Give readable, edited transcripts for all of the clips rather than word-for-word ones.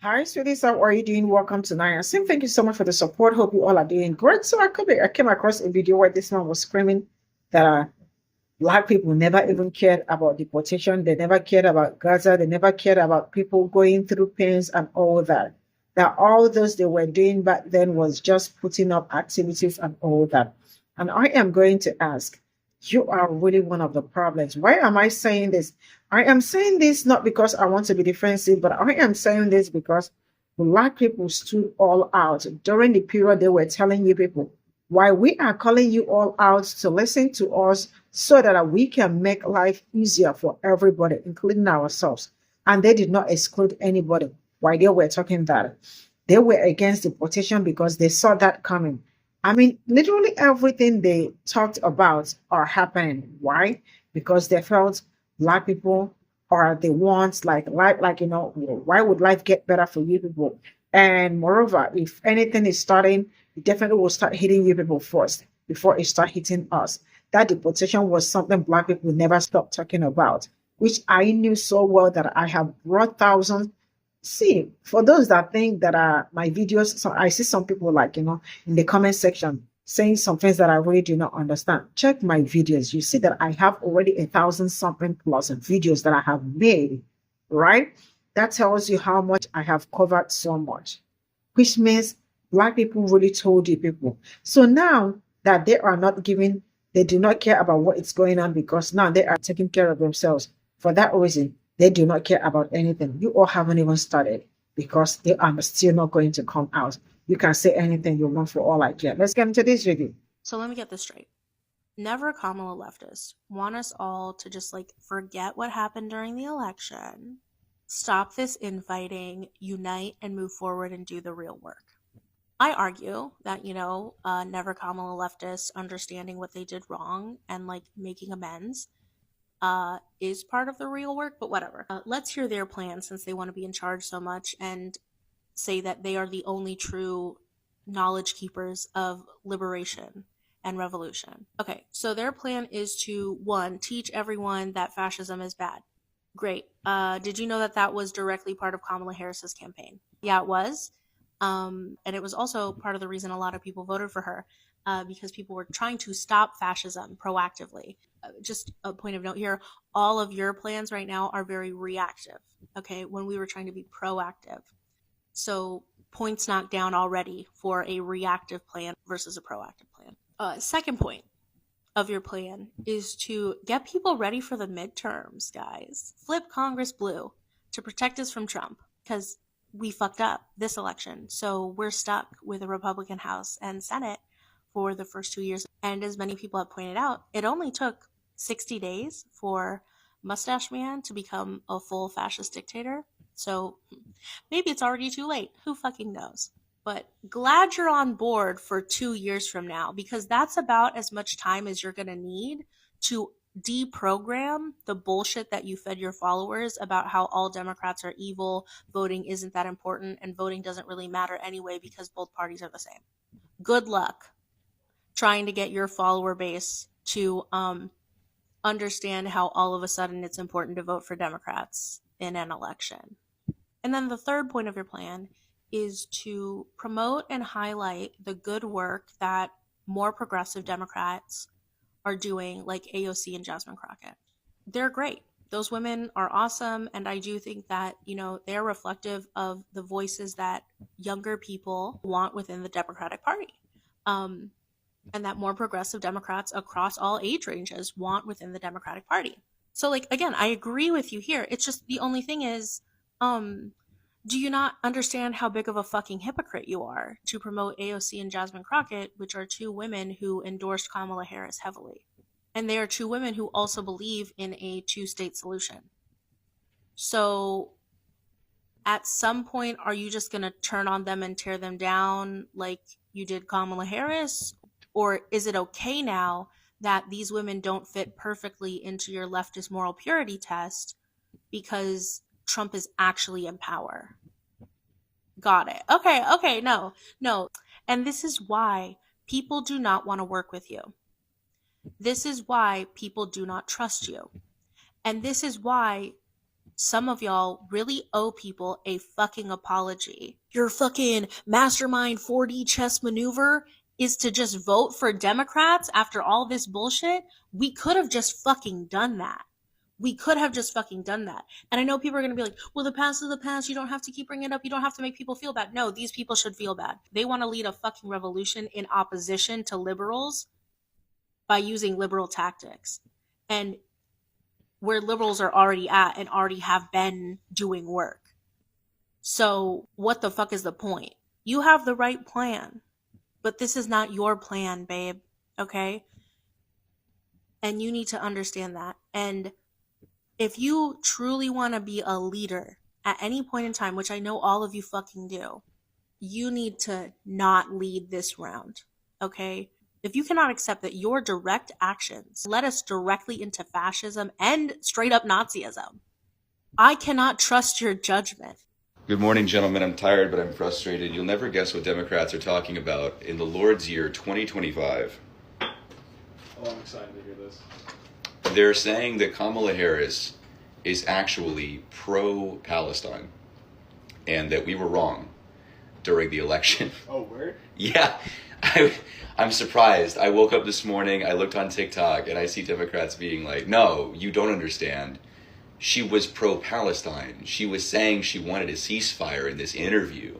Hi, sweeties. How are you doing? Welcome to Naya. Sim, thank you so much for the support. Hope you all are doing great. So I came across a video where this man was screaming that black people never even cared about deportation. They never cared about Gaza. They never cared about people going through pains and all that. That all those they were doing back then was just putting up activities and all that. And I am going to ask, you are really one of the problems. Why am I saying this? I am saying this not because I want to be defensive, but I am saying this because black people stood all out during the period they were telling you people why we are calling you all out to listen to us so that we can make life easier for everybody, including ourselves. And they did not exclude anybody while they were talking that. They were against deportation because they saw that coming. I mean, literally everything they talked about are happening. Why? Because they felt black people are the ones like life, why would life get better for you people? And moreover, if anything is starting, it definitely will start hitting you people first before it start hitting us. That deportation was something black people never stopped talking about, which I knew so well that I have brought thousands. See, for those that think that my videos, so I see some people in the comment section saying some things that I really do not understand. Check my videos. You see that I have already 1,000 something plus videos that I have made, right? That tells you how much I have covered so much, which means black people really told you people. So now that they are not giving, they do not care about what is going on because now they are taking care of themselves. For that reason, they do not care about anything. You all haven't even started because they are still not going to come out. You can say anything you want for all I care. Let's get into this video. So let me get this straight. Never Kamala leftists want us all to just forget what happened during the election, stop this infighting, unite, and move forward and do the real work. I argue that, never Kamala leftists understanding what they did wrong and making amends is part of the real work, but whatever. Let's hear their plan since they want to be in charge so much and say that they are the only true knowledge keepers of liberation and revolution. Okay, so their plan is to, one, teach everyone that fascism is bad. Great. Did you know that that was directly part of Kamala Harris's campaign? Yeah, it was. And it was also part of the reason a lot of people voted for her, because people were trying to stop fascism proactively. Just a point of note here, all of your plans right now are very reactive, okay, when we were trying to be proactive. So points knocked down already for a reactive plan versus a proactive plan. Second point of your plan is to get people ready for the midterms, guys. Flip Congress blue to protect us from Trump because we fucked up this election. So we're stuck with a Republican House and Senate for the first 2 years. And as many people have pointed out, it only took 60 days for Mustache Man to become a full fascist dictator. So maybe it's already too late. Who fucking knows? But glad you're on board for 2 years from now, because that's about as much time as you're going to need to deprogram the bullshit that you fed your followers about how all Democrats are evil, voting isn't that important, and voting doesn't really matter anyway because both parties are the same. Good luck trying to get your follower base to understand how all of a sudden it's important to vote for Democrats in an election. And then the third point of your plan is to promote and highlight the good work that more progressive Democrats are doing, like AOC and Jasmine Crockett. They're great. Those women are awesome. And I do think that, they're reflective of the voices that younger people want within the Democratic Party. And that more progressive Democrats across all age ranges want within the Democratic Party. So, again, I agree with you here. It's just the only thing is, do you not understand how big of a fucking hypocrite you are to promote AOC and Jasmine Crockett, which are two women who endorsed Kamala Harris heavily? And they are two women who also believe in a two-state solution. So at some point, are you just going to turn on them and tear them down like you did Kamala Harris? Or is it okay now that these women don't fit perfectly into your leftist moral purity test because Trump is actually in power? Got it. Okay, no. And this is why people do not want to work with you. This is why people do not trust you. And this is why some of y'all really owe people a fucking apology. Your fucking mastermind 4D chess maneuver is to just vote for Democrats after all this bullshit. We could have just fucking done that. We could have just fucking done that. And I know people are going to be like, well, the past is the past. You don't have to keep bringing it up. You don't have to make people feel bad. No, these people should feel bad. They want to lead a fucking revolution in opposition to liberals by using liberal tactics. And where liberals are already at and already have been doing work. So what the fuck is the point? You have the right plan, but this is not your plan, babe. Okay? And you need to understand that. And if you truly want to be a leader at any point in time, which I know all of you fucking do, you need to not lead this round. Okay? If you cannot accept that your direct actions led us directly into fascism and straight up Nazism, I cannot trust your judgment. Good morning, gentlemen. I'm tired, but I'm frustrated. You'll never guess what Democrats are talking about in the Lord's year 2025. Oh, I'm excited to hear this. They're saying that Kamala Harris is actually pro-Palestine and that we were wrong during the election. Oh, word? Yeah. I'm surprised. I woke up this morning, I looked on TikTok, and I see Democrats being like, no, you don't understand. She was pro-Palestine. She was saying she wanted a ceasefire in this interview.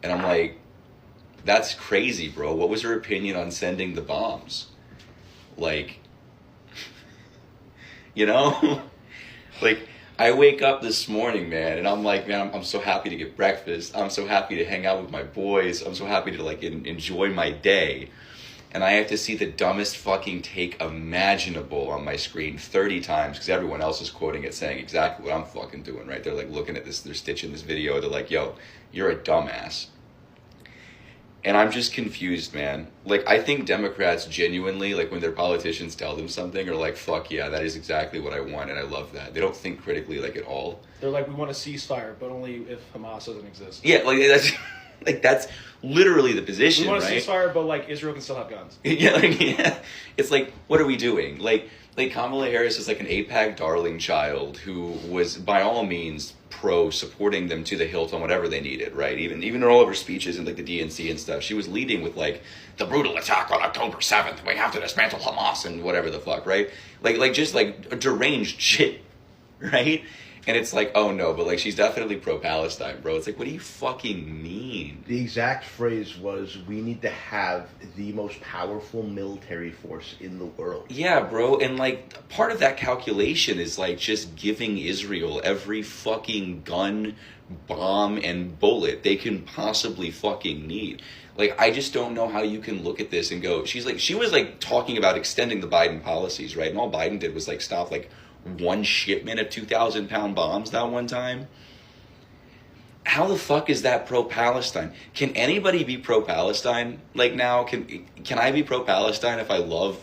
And I'm like, that's crazy, bro. What was her opinion on sending the bombs? Like, you know? Like, I wake up this morning, man, and I'm like, man, I'm so happy to get breakfast. I'm so happy to hang out with my boys. I'm so happy to, like, enjoy my day. And I have to see the dumbest fucking take imaginable on my screen 30 times because everyone else is quoting it saying exactly what I'm fucking doing, right? They're, like, looking at this, they're stitching this video. They're like, yo, you're a dumbass. And I'm just confused, man. Like, I think Democrats genuinely, like, when their politicians tell them something, are like, fuck yeah, that is exactly what I want, and I love that. They don't think critically, like, at all. They're like, we want a ceasefire, but only if Hamas doesn't exist. Yeah, like, that's, like, that's literally the position, we want a right? ceasefire, but, like, Israel can still have guns. Yeah, like, yeah. It's like, what are we doing? Like Kamala Harris is like an AIPAC darling child who was, by all means, supporting them to the hilt on whatever they needed, right? Even in all of her speeches and like the DNC and stuff, she was leading with like the brutal attack on October 7th. We have to dismantle Hamas and whatever the fuck, right? Like just like deranged shit, right? And it's like, oh no, but like she's definitely pro-Palestine, bro. It's like, what do you fucking mean? The exact phrase was, we need to have the most powerful military force in the world. Yeah, bro. And like part of that calculation is like just giving Israel every fucking gun, bomb, and bullet they can possibly fucking need. Like, I just don't know how you can look at this and go, she was like talking about extending the Biden policies, right? And all Biden did was like stop like one shipment of 2,000-pound bombs that one time. How the fuck is that pro-Palestine? Can anybody be pro-Palestine? Like now, can I be pro-Palestine if I love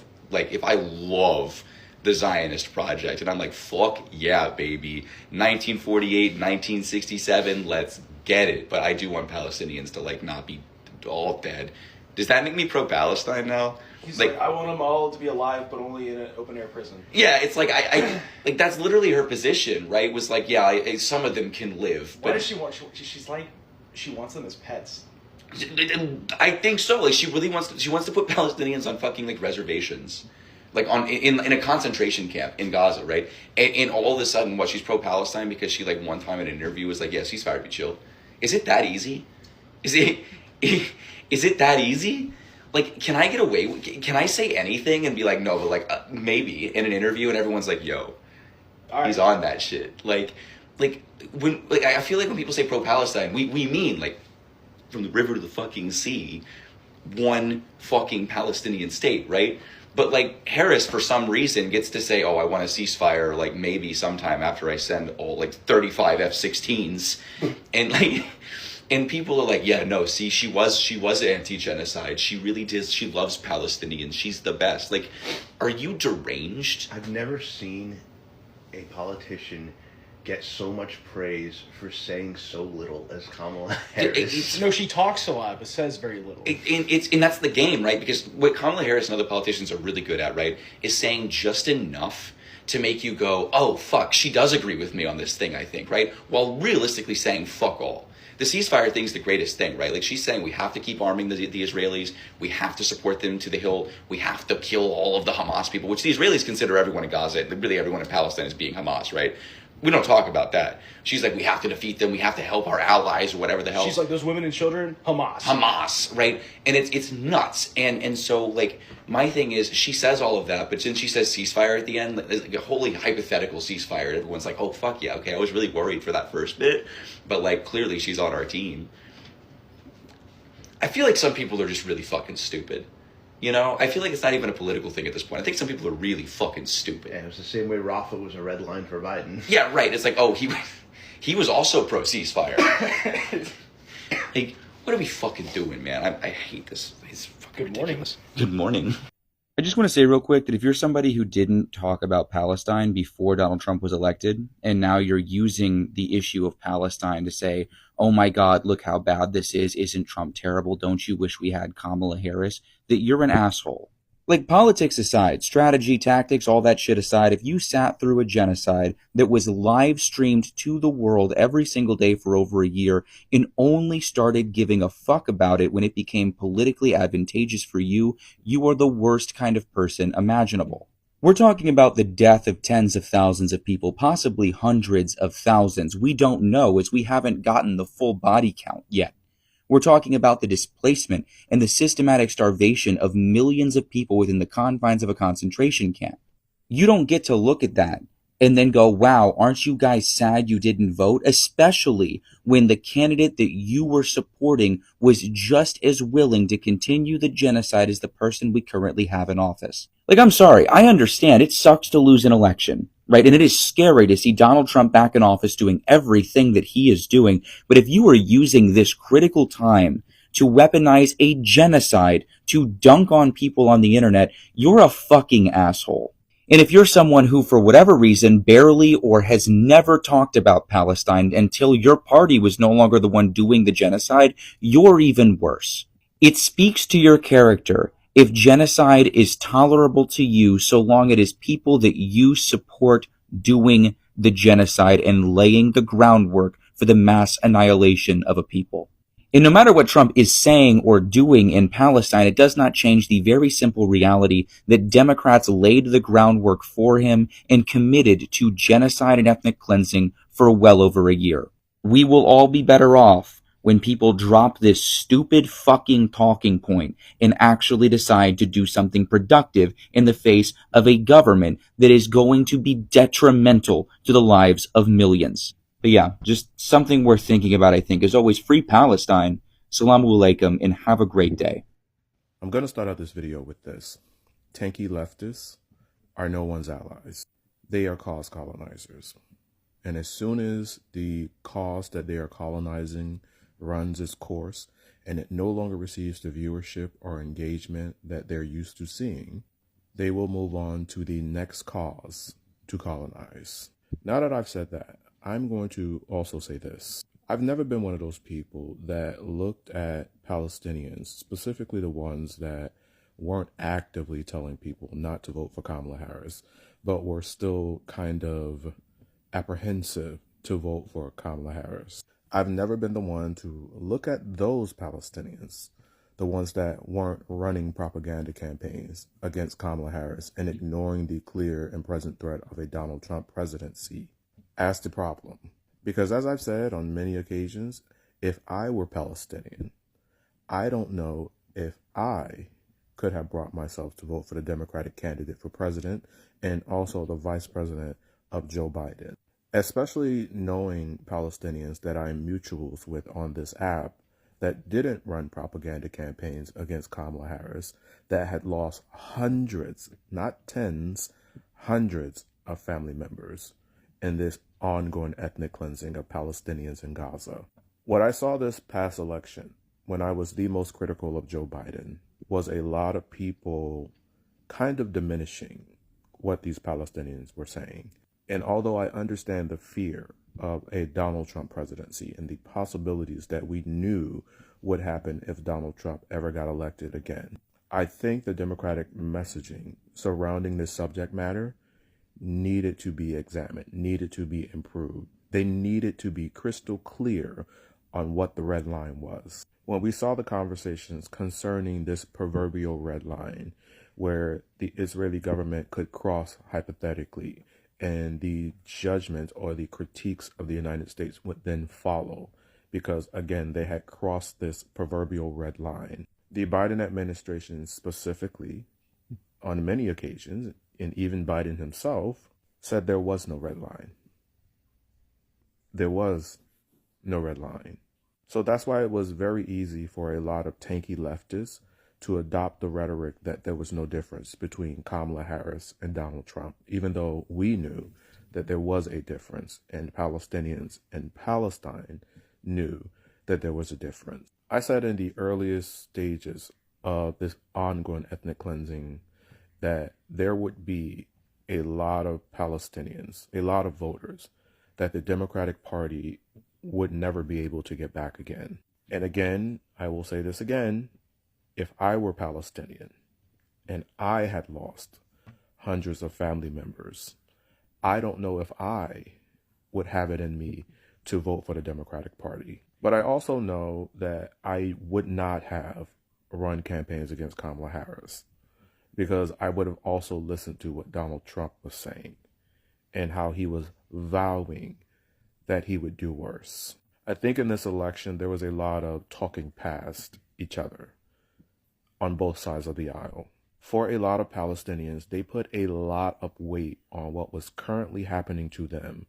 the Zionist project? And I'm like, fuck yeah, baby. 1948, 1967, let's get it. But I do want Palestinians to like not be all dead. Does that make me pro-Palestine now? He's like, I want them all to be alive, but only in an open-air prison. Yeah, it's like, I like, that's literally her position, right? Was like, yeah, some of them can live. Why does she want, she's like, she wants them as pets. I think so. Like, she wants to put Palestinians on fucking, like, reservations. Like, in a concentration camp in Gaza, right? And all of a sudden, what, she's pro-Palestine because she, like, one time in an interview was like, yeah, ceasefire would be chill. Is it that easy? Is it that easy? Like, can I get away with, can I say anything and be like, no, but like, maybe in an interview and everyone's like, yo, he's on that shit. Like, when, like, I feel like when people say pro-Palestine, we mean, like, from the river to the fucking sea, one fucking Palestinian state, right? But, like, Harris, for some reason, gets to say, oh, I want a ceasefire, like, maybe sometime after I send all, like, 35 F-16s. And, like, and people are like, yeah, no, see, she was anti-genocide. She really did. She loves Palestinians. She's the best. Like, are you deranged? I've never seen a politician get so much praise for saying so little as Kamala Harris. No, she talks a lot, but says very little. And that's the game, right? Because what Kamala Harris and other politicians are really good at, right, is saying just enough to make you go, oh, fuck, she does agree with me on this thing, I think, right? While realistically saying fuck all. The ceasefire thing's the greatest thing, right? Like, she's saying we have to keep arming the Israelis, we have to support them to the hill, we have to kill all of the Hamas people, which the Israelis consider everyone in Gaza, really everyone in Palestine as being Hamas, right? We don't talk about that. She's like, we have to defeat them, we have to help our allies, or whatever the hell. She's like, those women and children, Hamas, right? And it's nuts. And so, like, my thing is, she says all of that, but then she says ceasefire at the end, like a wholly hypothetical ceasefire, and everyone's like, oh, fuck yeah, okay, I was really worried for that first bit, but, like, clearly she's on our team. I feel like some people are just really fucking stupid. You know, I feel like it's not even a political thing at this point. I think some people are really fucking stupid. Yeah, it was the same way Rafa was a red line for Biden. Yeah, right. It's like, oh, he was also pro ceasefire. Like, what are we fucking doing, man? I hate this. It's fucking ridiculous. Good morning. I just want to say real quick that if you're somebody who didn't talk about Palestine before Donald Trump was elected, and now you're using the issue of Palestine to say, oh my God, look how bad this is. Isn't Trump terrible? Don't you wish we had Kamala Harris? That you're an asshole. Like, politics aside, strategy, tactics, all that shit aside, if you sat through a genocide that was live streamed to the world every single day for over a year and only started giving a fuck about it when it became politically advantageous for you, you are the worst kind of person imaginable. We're talking about the death of tens of thousands of people, possibly hundreds of thousands. We don't know, as we haven't gotten the full body count yet. We're talking about the displacement and the systematic starvation of millions of people within the confines of a concentration camp. You don't get to look at that and then go, wow, aren't you guys sad you didn't vote? Especially when the candidate that you were supporting was just as willing to continue the genocide as the person we currently have in office. Like, I'm sorry, I understand it sucks to lose an election, right? And it is scary to see Donald Trump back in office doing everything that he is doing. But if you are using this critical time to weaponize a genocide, to dunk on people on the internet, you're a fucking asshole. And if you're someone who, for whatever reason, barely or has never talked about Palestine until your party was no longer the one doing the genocide, you're even worse. It speaks to your character if genocide is tolerable to you so long it is people that you support doing the genocide and laying the groundwork for the mass annihilation of a people. And no matter what Trump is saying or doing in Palestine, it does not change the very simple reality that Democrats laid the groundwork for him and committed to genocide and ethnic cleansing for well over a year. We will all be better off when people drop this stupid fucking talking point and actually decide to do something productive in the face of a government that is going to be detrimental to the lives of millions. But yeah, just something worth thinking about, I think. As always, free Palestine. Salamu alaikum, and have a great day. I'm going to start out this video with this. Tanky leftists are no one's allies. They are cause colonizers. And as soon as the cause that they are colonizing runs its course and it no longer receives the viewership or engagement that they're used to seeing, they will move on to the next cause to colonize. Now that I've said that, I'm going to also say this. I've never been one of those people that looked at Palestinians, specifically the ones that weren't actively telling people not to vote for Kamala Harris, but were still kind of apprehensive to vote for Kamala Harris. I've never been the one to look at those Palestinians, the ones that weren't running propaganda campaigns against Kamala Harris and ignoring the clear and present threat of a Donald Trump presidency, as the problem. Because as I've said on many occasions, if I were Palestinian, I don't know if I could have brought myself to vote for the Democratic candidate for president and also the vice president of Joe Biden. Especially knowing Palestinians that I'm mutuals with on this app that didn't run propaganda campaigns against Kamala Harris, that had lost hundreds, not tens, hundreds of family members in this ongoing ethnic cleansing of Palestinians in Gaza. What I saw this past election, when I was the most critical of Joe Biden, was a lot of people kind of diminishing what these Palestinians were saying. And although I understand the fear of a Donald Trump presidency and the possibilities that we knew would happen if Donald Trump ever got elected again, I think the Democratic messaging surrounding this subject matter needed to be examined, needed to be improved. They needed to be crystal clear on what the red line was. When we saw the conversations concerning this proverbial red line, where the Israeli government could cross hypothetically, and the judgment or the critiques of the United States would then follow, because again, they had crossed this proverbial red line. The Biden administration specifically, on many occasions, and even Biden himself, said there was no red line. There was no red line. So that's why it was very easy for a lot of tanky leftists to adopt the rhetoric that there was no difference between Kamala Harris and Donald Trump, even though we knew that there was a difference, and Palestinians and Palestine knew that there was a difference. I said in the earliest stages of this ongoing ethnic cleansing that there would be a lot of Palestinians, a lot of voters, that the Democratic Party would never be able to get back again. And again, I will say this again, if I were Palestinian and I had lost hundreds of family members, I don't know if I would have it in me to vote for the Democratic Party. But I also know that I would not have run campaigns against Kamala Harris, because I would have also listened to what Donald Trump was saying and how he was vowing that he would do worse. I think in this election, there was a lot of talking past each other on both sides of the aisle. For a lot of Palestinians, they put a lot of weight on what was currently happening to them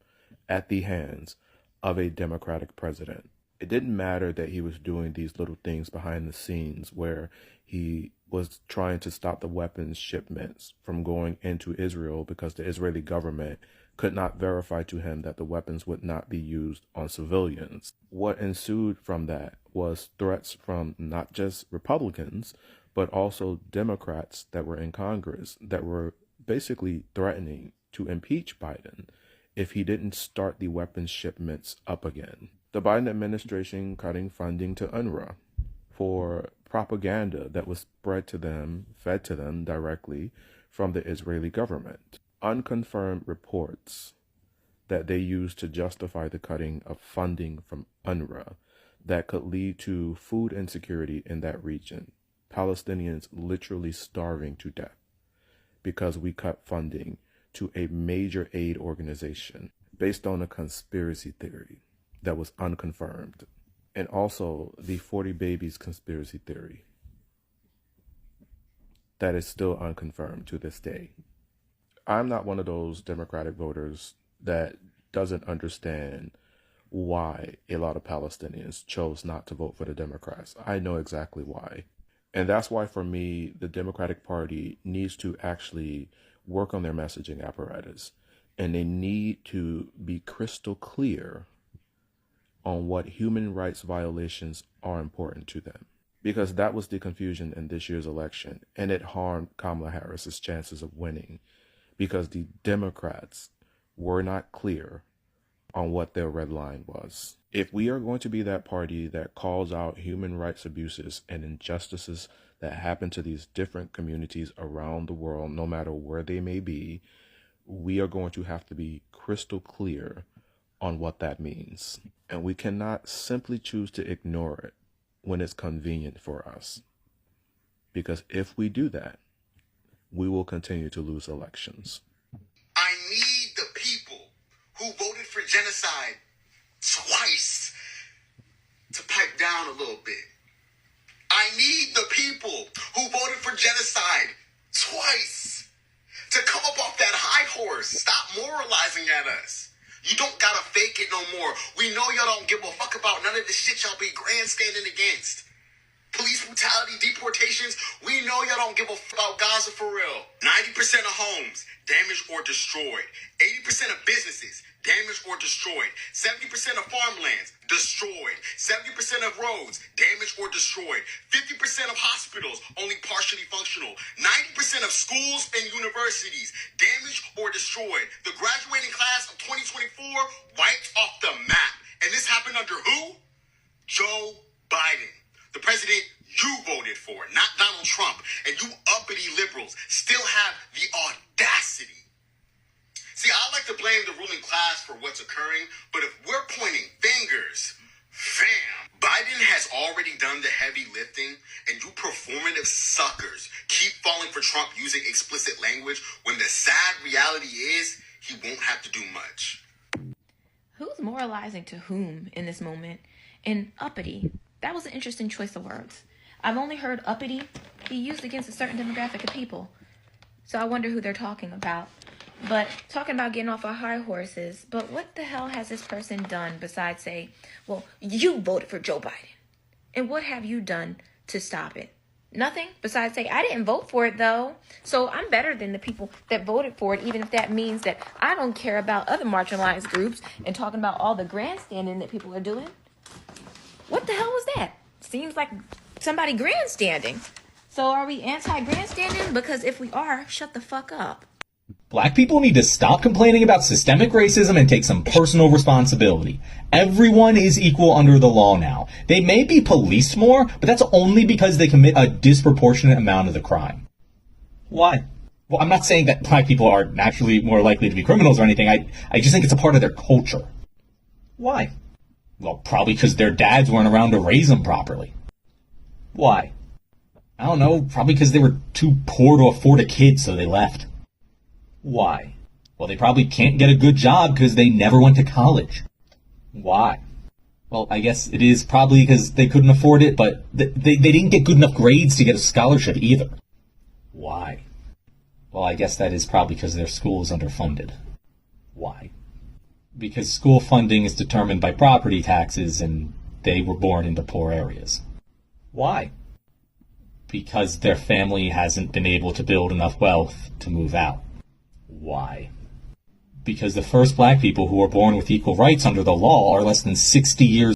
at the hands of a Democratic president. It didn't matter that he was doing these little things behind the scenes where he was trying to stop the weapons shipments from going into Israel because the Israeli government could not verify to him that the weapons would not be used on civilians. What ensued from that was threats from not just Republicans, but also Democrats that were in Congress that were basically threatening to impeach Biden if he didn't start the weapons shipments up again. The Biden administration cutting funding to UNRWA for propaganda that was spread to them, fed to them directly from the Israeli government. Unconfirmed reports that they used to justify the cutting of funding from UNRWA that could lead to food insecurity in that region. Palestinians literally starving to death because we cut funding to a major aid organization based on a conspiracy theory that was unconfirmed. And also the 40 babies conspiracy theory that is still unconfirmed to this day. I'm not one of those Democratic voters that doesn't understand why a lot of Palestinians chose not to vote for the Democrats. I know exactly why. And that's why, for me, the Democratic Party needs to actually work on their messaging apparatus. And they need to be crystal clear on what human rights violations are important to them. Because that was the confusion in this year's election. And it harmed Kamala Harris's chances of winning. Because the Democrats were not clear on what their red line was. If we are going to be that party that calls out human rights abuses and injustices that happen to these different communities around the world, no matter where they may be, we are going to have to be crystal clear on what that means. And we cannot simply choose to ignore it when it's convenient for us. Because if we do that, we will continue to lose elections. I need the people who voted for genocide twice to pipe down a little bit. I need the people who voted for genocide twice to come up off that high horse. Stop moralizing at us. You don't gotta fake it no more. We know y'all don't give a fuck about none of the shit y'all be grandstanding against. Police brutality, deportations, we know y'all don't give a fuck about Gaza for real. 90% of homes damaged or destroyed. 80% of businesses damaged or destroyed. 70% of farmlands destroyed. 70% of roads damaged or destroyed. 50% of hospitals only partially functional. 90% of schools and universities damaged or destroyed. The graduating class of 2024 wiped off the map. And this happened under who? Joe Biden. The president you voted for, not Donald Trump. And you uppity liberals still have the audacity See, I like to blame the ruling class for what's occurring, but if we're pointing fingers, fam, Biden has already done the heavy lifting, and you performative suckers keep falling for Trump using explicit language when the sad reality is he won't have to do much. Who's moralizing to whom in this moment? And uppity, that was an interesting choice of words. I've only heard uppity be used against a certain demographic of people. So I wonder who they're talking about. But talking about getting off our high horses, but what the hell has this person done besides say, well, you voted for Joe Biden? And what have you done to stop it? Nothing besides say, I didn't vote for it though. So I'm better than the people that voted for it, even if that means that I don't care about other marginalized groups and talking about all the grandstanding that people are doing. What the hell was that? Seems like somebody grandstanding. So are we anti-grandstanding? Because if we are, shut the fuck up. Black people need to stop complaining about systemic racism and take some personal responsibility. Everyone is equal under the law now. They may be policed more, but that's only because they commit a disproportionate amount of the crime. Why? Well, I'm not saying that black people are naturally more likely to be criminals or anything. I just think it's a part of their culture. Why? Well, probably because their dads weren't around to raise them properly. Why? I don't know. Probably because they were too poor to afford a kid, so they left. Why? Well, they probably can't get a good job because they never went to college. Why? Well, I guess it is probably because they couldn't afford it, but they didn't get good enough grades to get a scholarship either. Why? Well, I guess that is probably because their school is underfunded. Why? Because school funding is determined by property taxes and they were born into poor areas. Why? Because their family hasn't been able to build enough wealth to move out. Why? Because the first black people who were born with equal rights under the law are less than 60 years.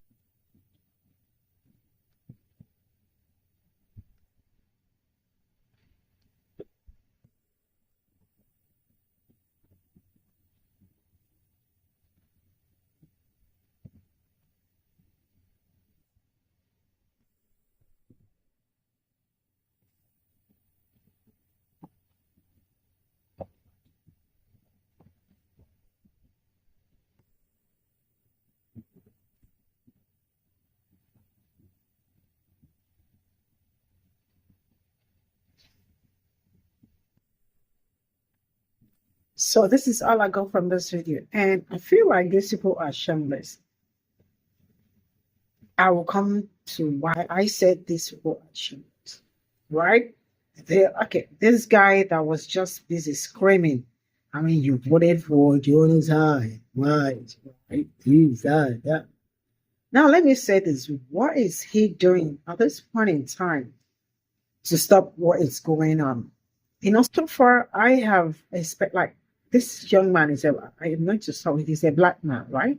So this is all I got from this video. And I feel like these people are shameless. I will come to why I said these people are shameless. Right? Okay, this guy that was just busy screaming. I mean, you voted for Gside. Right. Gside. Yeah. Now let me say this. What is he doing at this point in time to stop what is going on? So far I have like this young man is I am going to start with, he's a black man, right?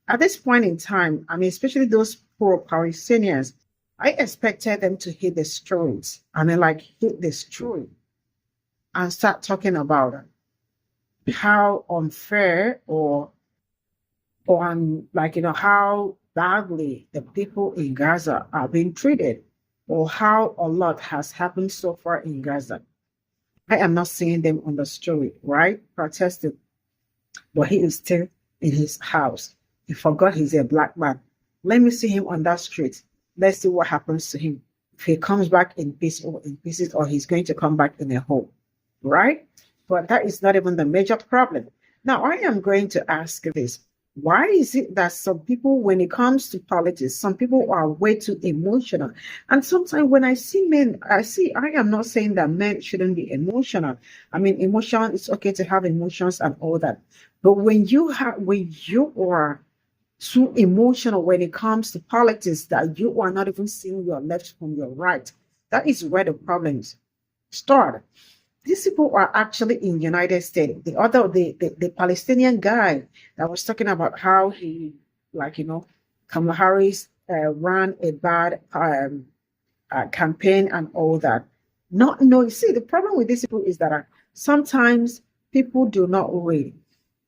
At this point in time, I mean, especially those poor Palestinians, I expected them to hit the streets. I mean, like hit the street and start talking about how unfair or like, how badly the people in Gaza are being treated, or how a lot has happened so far in Gaza. I am not seeing them on the street, right? Protesting. But he is still in his house. He forgot he's a black man. Let me see him on that street. Let's see what happens to him. If he comes back in peace or in pieces, or he's going to come back in a hole, right? But that is not even the major problem. Now, I am going to ask this. Why is it that some people, when it comes to politics, some people are way too emotional? And sometimes when I see men, I am not saying that men shouldn't be emotional. I mean, emotion, it's okay to have emotions and all that. But when you are too emotional when it comes to politics, that you are not even seeing your left from your right, that is where the problems start. These people are actually in United States. The Palestinian guy that was talking about how he, Kamala Harris ran a bad campaign and all that. See, the problem with these people is that sometimes people do not read.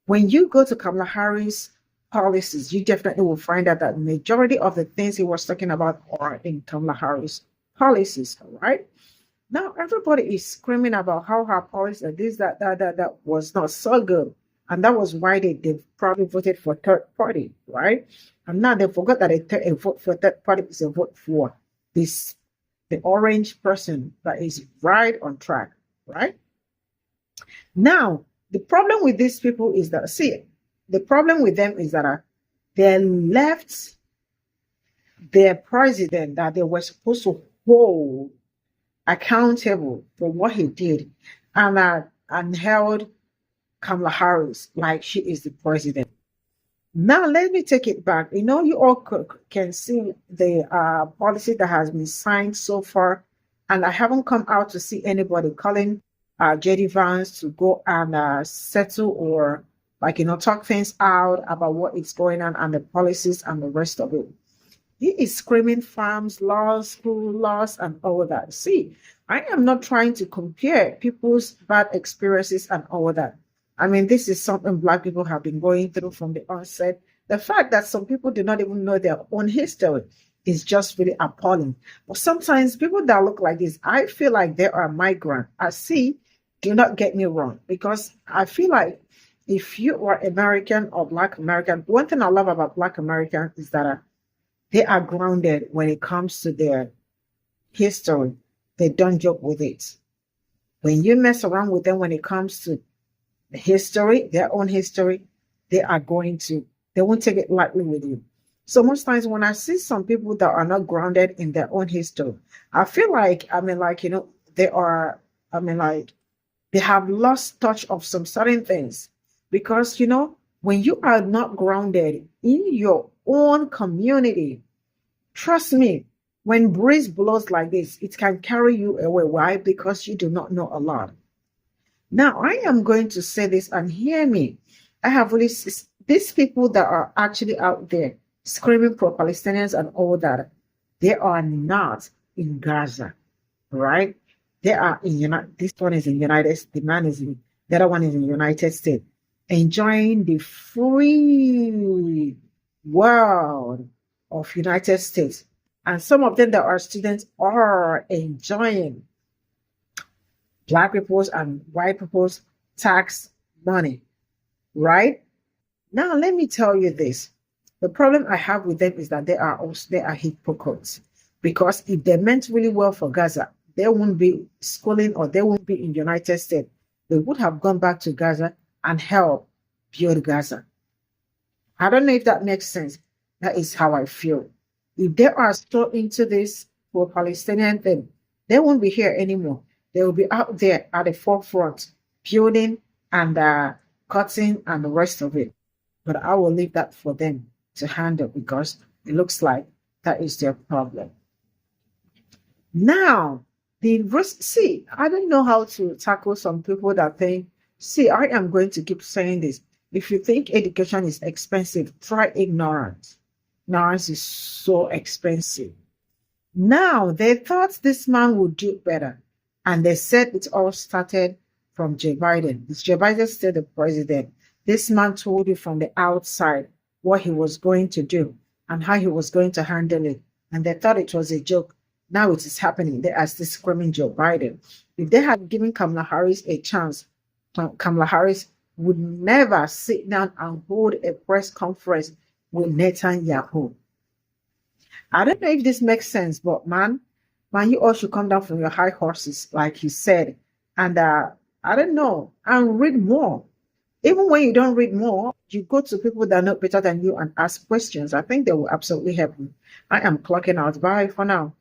When you go to Kamala Harris policies, you definitely will find out that majority of the things he was talking about are in Kamala Harris policies, right? Now everybody is screaming about how her policy, this, that was not so good. And that was why they probably voted for third party, right? And now they forgot that a vote for third party is a vote for the orange person that is right on track, right? Now, the problem with these people is that, the problem with them is that they left their president that they were supposed to hold accountable for what he did, and held Kamala Harris like she is the president. Now, let me take it back. You all can see the policy that has been signed so far, and I haven't come out to see anybody calling J.D. Vance to go and settle or talk things out about what is going on and the policies and the rest of it. He is screaming farms, laws, school laws, and all that. See, I am not trying to compare people's bad experiences and all that. I mean, this is something Black people have been going through from the onset. The fact that some people do not even know their own history is just really appalling. But sometimes people that look like this, I feel like they are migrant. Do not get me wrong, because I feel like if you are American or Black American, one thing I love about Black Americans is that they are grounded when it comes to their history. They don't joke with it. When you mess around with them when it comes to history, their own history, they won't take it lightly with you. So most times when I see some people that are not grounded in their own history, I feel like, they have lost touch of some certain things. Because, when you are not grounded in your own community, trust me, when breeze blows like this, it can carry you away. Why? Because you do not know a lot. Now, I am going to say this, and hear me. I have really these people that are actually out there screaming pro-Palestinians and all that. They are not in Gaza, right? They are in this one is in United States. The other one is in the United States, enjoying the free world of United States. And some of them that are students are enjoying Black people's and white people's tax money, right? Now, let me tell you this. The problem I have with them is that they are hypocrites. Because if they meant really well for Gaza, they won't be schooling or they won't be in the United States. They would have gone back to Gaza and helped build Gaza. I don't know if that makes sense. That is how I feel. If they are still into this for Palestinian thing, they won't be here anymore. They will be out there at the forefront, building and cutting and the rest of it. But I will leave that for them to handle, because it looks like that is their problem. Now, I don't know how to tackle some people that think, I am going to keep saying this. If you think education is expensive, try ignorance. Ignorance is so expensive. Now, they thought this man would do better. And they said it all started from Joe Biden. It's Joe Biden still the president. This man told you from the outside what he was going to do and how he was going to handle it. And they thought it was a joke. Now it is happening. They are still screaming Joe Biden. If they had given Kamala Harris a chance, Kamala Harris would never sit down and hold a press conference with Netanyahu. I don't know if this makes sense, but man, you all should come down from your high horses, like he said, and I don't know, and read more. Even when you don't read more, you go to people that know better than you and ask questions. I think they will absolutely help you. I am clocking out. Bye for now.